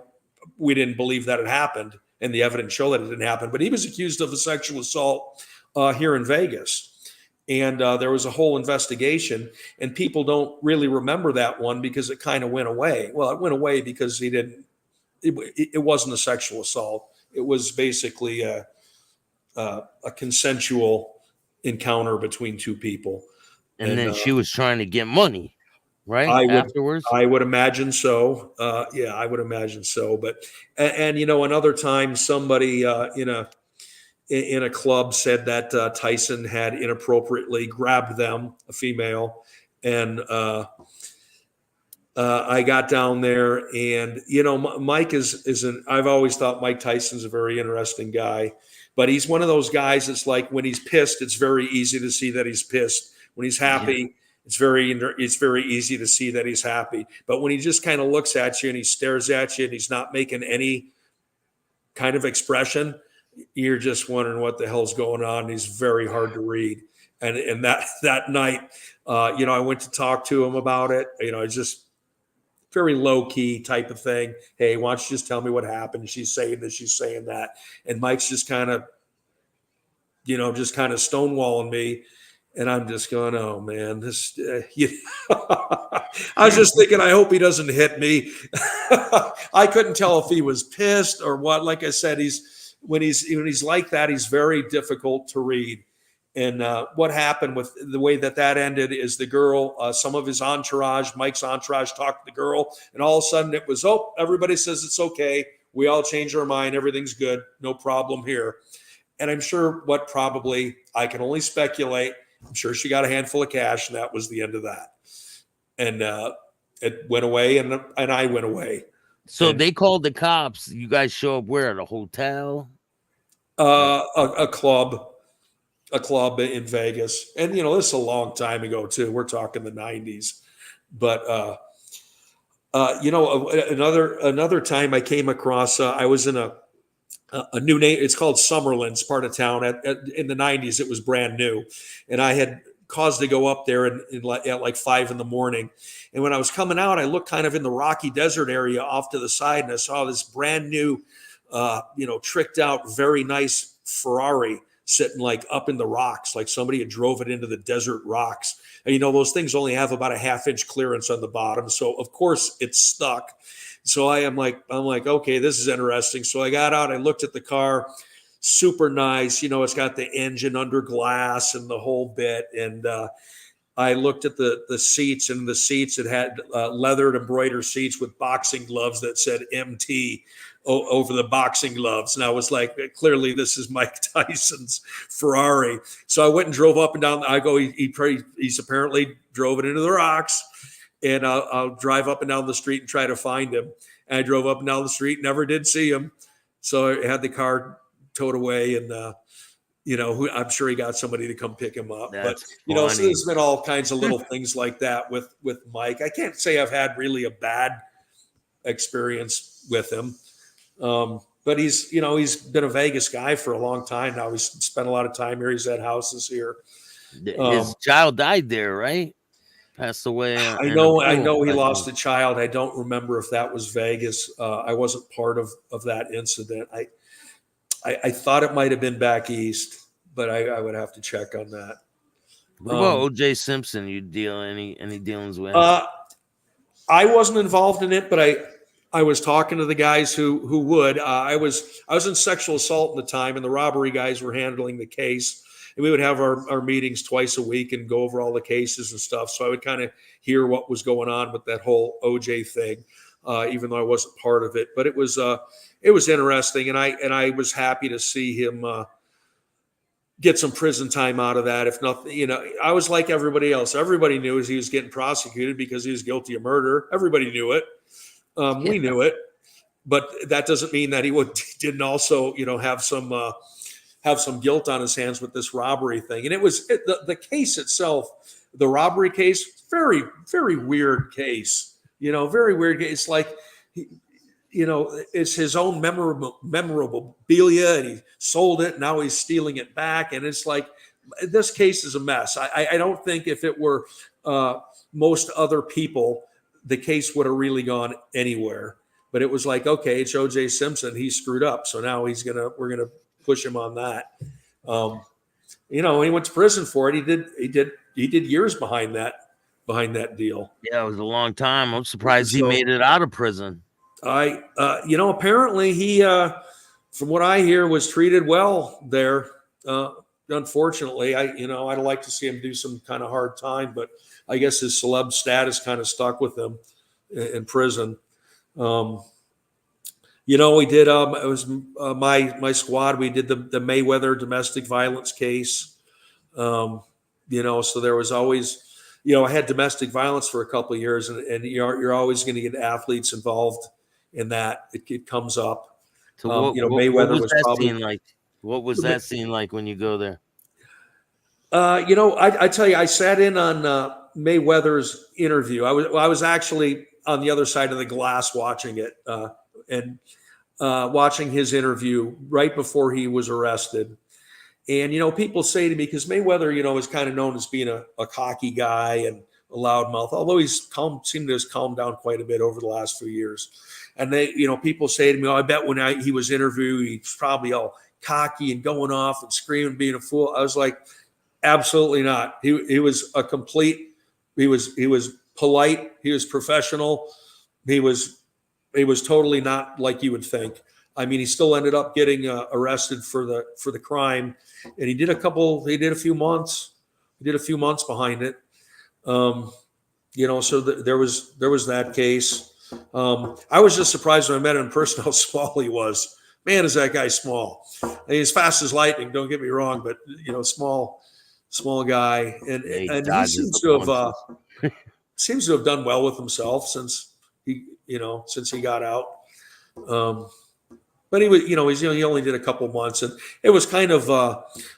we didn't believe that it happened. And the evidence showed that it didn't happen. But he was accused of a sexual assault here in Vegas. And there was a whole investigation. And people don't really remember that one because it kind of went away. Well, it went away because it wasn't a sexual assault. It was basically a consensual encounter between two people. And then she was trying to get money, right? Afterwards? I would imagine so. Yeah, I would imagine so. But and another time somebody in a club said that Tyson had inappropriately grabbed them, a female, and I got down there, and Mike I've always thought Mike Tyson's a very interesting guy, but he's one of those guys that's like, when he's pissed, it's very easy to see that he's pissed. When he's happy, it's very easy to see that he's happy. But when he just kind of looks at you and he stares at you and he's not making any kind of expression, you're just wondering what the hell's going on. He's very hard to read. And that night, I went to talk to him about it. It's just very low key type of thing. Hey, why don't you just tell me what happened? She's saying this, she's saying that. And Mike's just kind of just kind of stonewalling me. And I'm just going, oh man, this. I was just thinking, I hope he doesn't hit me. I couldn't tell if he was pissed or what. Like I said, when he's like that, he's very difficult to read. And what happened with the way that ended is the girl, some of his entourage, Mike's entourage, talked to the girl, and all of a sudden it was, oh, everybody says it's okay. We all changed our mind. Everything's good. No problem here. And I'm sure I can only speculate. I'm sure she got a handful of cash, and that was the end of that. And it went away, and I went away. So they called the cops. You guys show up where? At a hotel? A club in Vegas. And, this is a long time ago, too. We're talking the 90s. But, another time I came across, I was in a new name. It's called Summerlin's part of town. In the 90s, it was brand new. And I had caused to go up there at like 5 a.m. And when I was coming out, I looked kind of in the Rocky Desert area off to the side, and I saw this brand new, tricked out, very nice Ferrari sitting like up in the rocks, like somebody had drove it into the desert rocks. And, those things only have about a 1/2-inch clearance on the bottom. So of course it's stuck. So I'm like, okay, this is interesting. So I got out, I looked at the car, super nice. It's got the engine under glass and the whole bit. And I looked at the seats, and the seats, it had leathered embroidered seats with boxing gloves that said MT over the boxing gloves. And I was like, clearly this is Mike Tyson's Ferrari. So I went and drove up and down. I go, he's apparently drove it into the rocks. And I'll drive up and down the street and try to find him. And I drove up and down the street, never did see him. So I had the car towed away, and I'm sure he got somebody to come pick him up. That's but so there's been all kinds of little things like that with Mike. I can't say I've had really a bad experience with him. But he's been a Vegas guy for a long time now. He's spent a lot of time here. He's had houses here. His child died there, right? Passed away. I know he lost a child. I don't remember if that was Vegas. I wasn't part of that incident. I thought it might have been back east, but I would have to check on that. What about O.J. Simpson? You deal any dealings with? I wasn't involved in it, but I was talking to the guys who would. I was in sexual assault at the time, and the robbery guys were handling the case. And we would have our meetings twice a week and go over all the cases and stuff. So I would kind of hear what was going on with that whole OJ thing, even though I wasn't part of it. But it was interesting, and I was happy to see him get some prison time out of that. If nothing, I was like everybody else. Everybody knew he was getting prosecuted because he was guilty of murder. Everybody knew it. We knew it, but that doesn't mean that he didn't also, have some guilt on his hands with this robbery thing. And it was the case itself, the robbery case, very, very weird case, very weird case. Like, it's his own memorabilia, and he sold it. Now he's stealing it back. And it's like, this case is a mess. I don't think if it were most other people, the case would have really gone anywhere. But it was like, okay, it's O.J. Simpson. He screwed up. So now we're going to push him on that. He went to prison for it. He did years behind that deal. Yeah, it was a long time. I'm surprised he made it out of prison. Apparently he, from what I hear, was treated well there. Unfortunately, I'd like to see him do some kind of hard time, but I guess his celeb status kind of stuck with him in prison. We did, it was my squad. We did the Mayweather domestic violence case. So there was always, I had domestic violence for a couple of years, and you're always going to get athletes involved in that. It comes up. So Mayweather was probably scene like. What was that scene like when you go there? I tell you, I sat in on Mayweather's interview. I was actually on the other side of the glass watching it, and watching his interview right before he was arrested. And, people say to me, because Mayweather, is kind of known as being a cocky guy and a loudmouth, although he's seemed to have calmed down quite a bit over the last few years. And people say to me, I bet when he was interviewed, he's probably all cocky and going off and screaming, being a fool. I was like, absolutely not. He was a complete. He was polite. He was professional. He was totally not like you would think. I mean, he still ended up getting arrested for the crime, and he did a few months. He did a few months behind it. So there was that case. I was just surprised when I met him in person how small he was. Man, is that guy small? I mean, he's fast as lightning. Don't get me wrong, but small guy, and he seems to have done well with himself since he got out. But he was, he only did a couple months, and it was kind of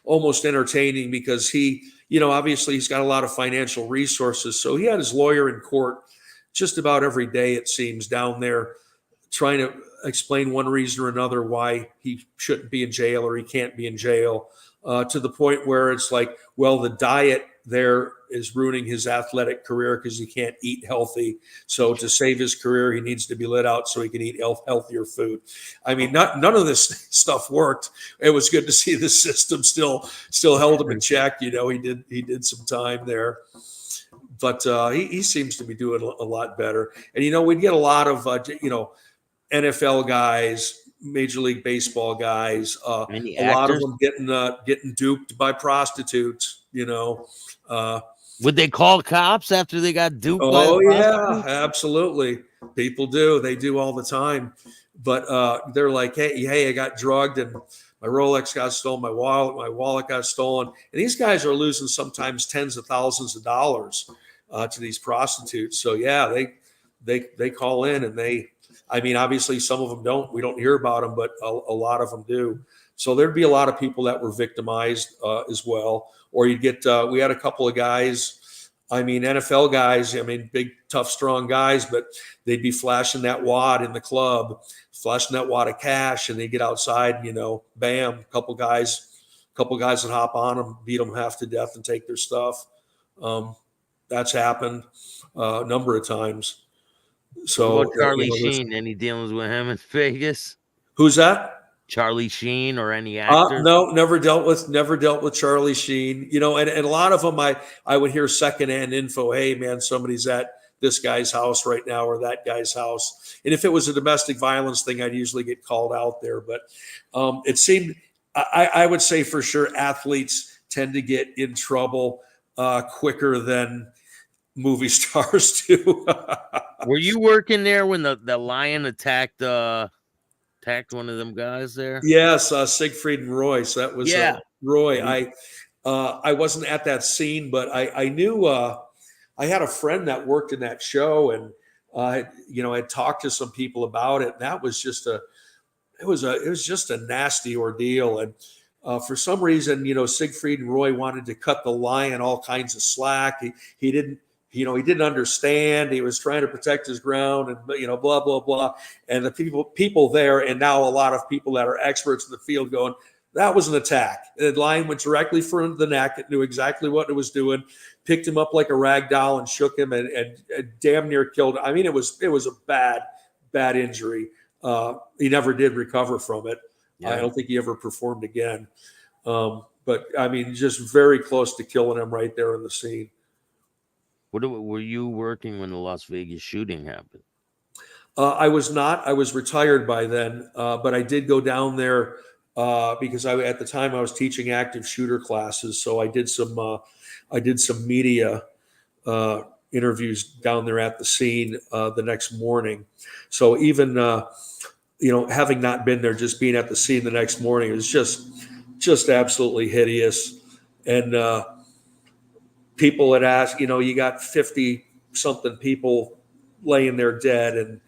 almost entertaining because he, obviously he's got a lot of financial resources, so he had his lawyer in court just about every day, it seems, down there trying to explain one reason or another why he shouldn't be in jail or he can't be in jail, to the point where it's like, well, the diet there is ruining his athletic career because he can't eat healthy. So to save his career, he needs to be let out so he can eat healthier food. I mean, none of this stuff worked. It was good to see the system still held him in check. He did some time there. But he seems to be doing a lot better. And, we'd get a lot of, NFL guys, Major League Baseball guys, a lot of them getting duped by prostitutes, Would they call cops after they got duped? Oh, yeah, absolutely. People do. They do all the time. But they're like, hey, I got drugged and my Rolex got stolen, my wallet got stolen. And these guys are losing sometimes tens of thousands of dollars to these prostitutes. So, yeah, they call in and obviously some of them don't. We don't hear about them, but a lot of them do. So there'd be a lot of people that were victimized as well. Or you'd get, we had a couple of guys, NFL guys, big, tough, strong guys, but they'd be flashing that wad in the club, flashing that wad of cash, and they get outside, bam, a couple guys would hop on them, beat them half to death and take their stuff. That's happened a number of times. So what about Charlie Sheen? Any dealings with him in Vegas? Who's that? Charlie Sheen or any actor? No, never dealt with Charlie Sheen. And a lot of them I would hear secondhand info. Hey man, somebody's at this guy's house right now or that guy's house. And if it was a domestic violence thing, I'd usually get called out there. But it seemed I would say for sure athletes tend to get in trouble quicker than movie stars do. Were you working there when the lion attacked one of them guys there? Yes, Siegfried and Roy. So that was Roy. I wasn't at that scene, but I knew I had a friend that worked in that show, and I talked to some people about it. And that was just it was just a nasty ordeal. And for some reason, Siegfried and Roy wanted to cut the lion all kinds of slack. He didn't. He didn't understand. He was trying to protect his ground and, blah, blah, blah. And the people there, and now a lot of people that are experts in the field going, that was an attack. The lion went directly for the neck. It knew exactly what it was doing, picked him up like a rag doll and shook him and damn near killed him. It was a bad injury. He never did recover from it. Yeah. I don't think he ever performed again. But just very close to killing him right there in the scene. Were you working when the Las Vegas shooting happened? I was not. I was retired by then, but I did go down there because at the time I was teaching active shooter classes. So I did some media interviews down there at the scene the next morning. So even having not been there, just being at the scene the next morning, it was just absolutely hideous. And people had asked, you got 50 something people laying there dead. And,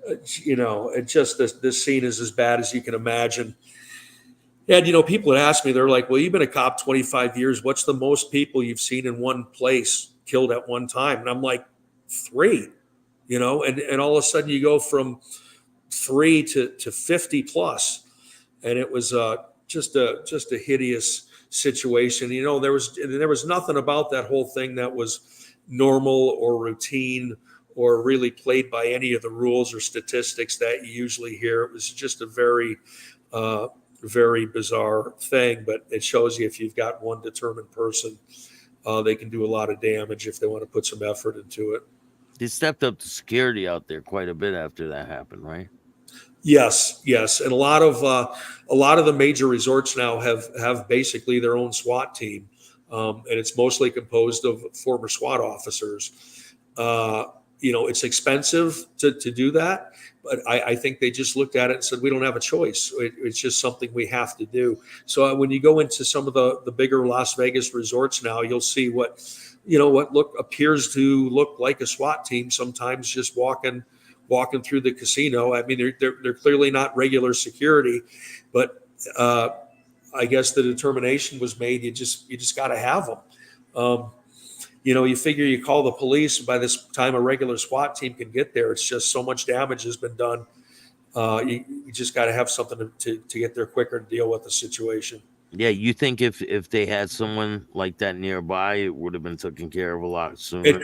it just, this scene is as bad as you can imagine. And, people had asked me, they're like, well, you've been a cop 25 years. What's the most people you've seen in one place killed at one time? And I'm like, 3, and all of a sudden you go from 3 to 50 plus. And it was just a hideous situation. There was nothing about that whole thing that was normal or routine or really played by any of the rules or statistics that you usually hear. It was just a very very bizarre thing, but it shows you if you've got one determined person, they can do a lot of damage if they want to put some effort into it. They stepped up the security out there quite a bit after that happened, right? Yes, and a lot of the major resorts now have basically their own SWAT team, and it's mostly composed of former SWAT officers. It's expensive to do that, but I think they just looked at it and said, we don't have a choice. It's just something we have to do. So when you go into some of the bigger Las Vegas resorts now, you'll see what appears to look like a SWAT team, sometimes just walking through the casino. I mean, they're clearly not regular security, but I guess the determination was made. You just got to have them. You figure you call the police, by this time a regular SWAT team can get there. It's just so much damage has been done. You just got to have something to get there quicker to deal with the situation. Yeah, you think if they had someone like that nearby, it would have been taken care of a lot sooner. It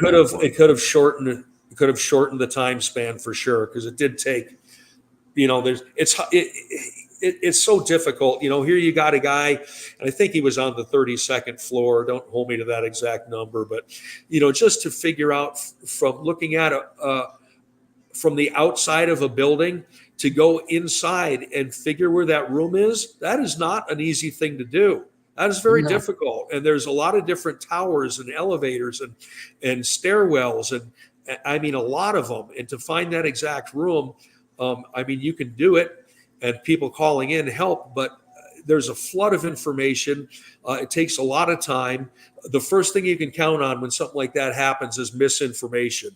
could have shortened the time span for sure, because it did take. It's so difficult. Here you got a guy, and I think he was on the 32nd floor. Don't hold me to that exact number, but just to figure out from looking at from the outside of a building to go inside and figure where that room is, that is not an easy thing to do. That is very difficult. And there's a lot of different towers and elevators and stairwells, and I mean, a lot of them. And to find that exact room, you can do it, and people calling in help, but there's a flood of information. It takes a lot of time. The first thing you can count on when something like that happens is misinformation.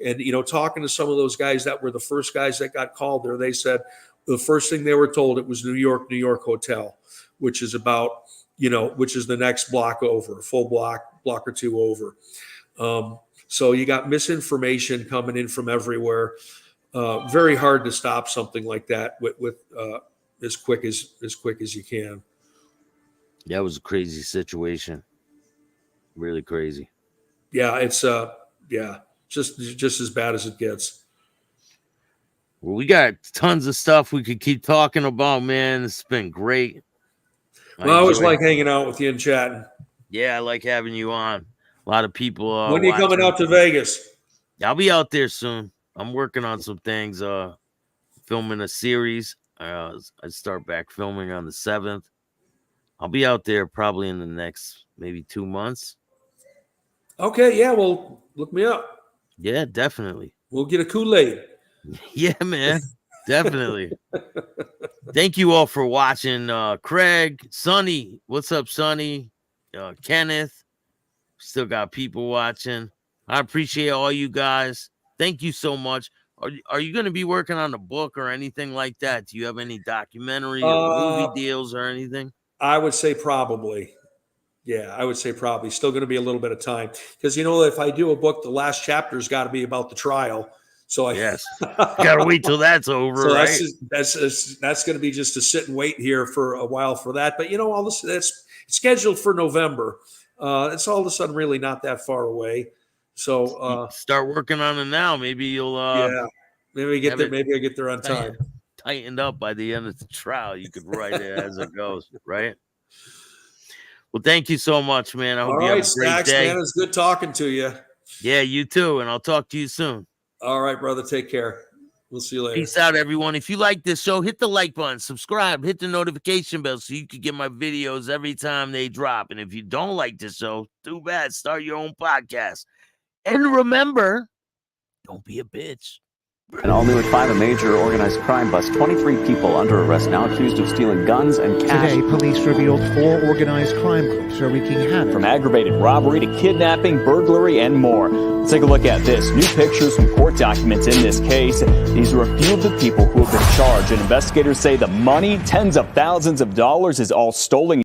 And, talking to some of those guys that were the first guys that got called there, they said the first thing they were told, it was New York Hotel, which is about, which is the next block over, full block or two over. So you got misinformation coming in from everywhere. Very hard to stop something like that with as quick as you can. That was a crazy situation. Really crazy. Yeah, it's just as bad as it gets. Well, we got tons of stuff we could keep talking about, man. It's been great. I always like hanging out with you and chatting. Yeah, I like having you on. A lot of people. When are you coming out to Vegas? I'll be out there soon. I'm working on some things, filming a series. I start back filming on the 7th. I'll be out there probably in the next maybe 2 months. Okay, yeah, well, look me up. Yeah, definitely. We'll get a Kool-Aid. Yeah, man, definitely. Thank you all for watching. Craig, Sonny, what's up, Sonny? Kenneth, still got people watching. I appreciate all you guys. Thank you so much. Are you going to be working on a book or anything like that? Do you have any documentary or movie deals or anything? I would say probably. Yeah, I would say probably. Still going to be a little bit of time. Because, if I do a book, the last chapter's got to be about the trial. So yes, got to wait till that's over, so right? That's going to be just to sit and wait here for a while for that. But, all this, that's scheduled for November. It's all of a sudden really not that far away. So start working on it now. Maybe you'll maybe get there. Maybe I get there on time. Tightened up by the end of the trial. You could write it as it goes, right? Well, thank you so much, man. I hope you have a great Staxx, day. Man, it's good talking to you. Yeah, you too. And I'll talk to you soon. All right, brother. Take care. We'll see you later. Peace out, everyone. If you like this show, hit the like button, subscribe, hit the notification bell so you can get my videos every time they drop. And if you don't like this show, too bad. Start your own podcast. And remember, don't be a bitch. And all new at 5, a major organized crime bust. 23 people under arrest now accused of stealing guns and cash. Today, police revealed 4 organized crime groups are wreaking havoc. From aggravated robbery to kidnapping, burglary, and more. Let's take a look at this. New pictures from court documents in this case. These are a few of the people who have been charged, and investigators say the money, tens of thousands of dollars, is all stolen.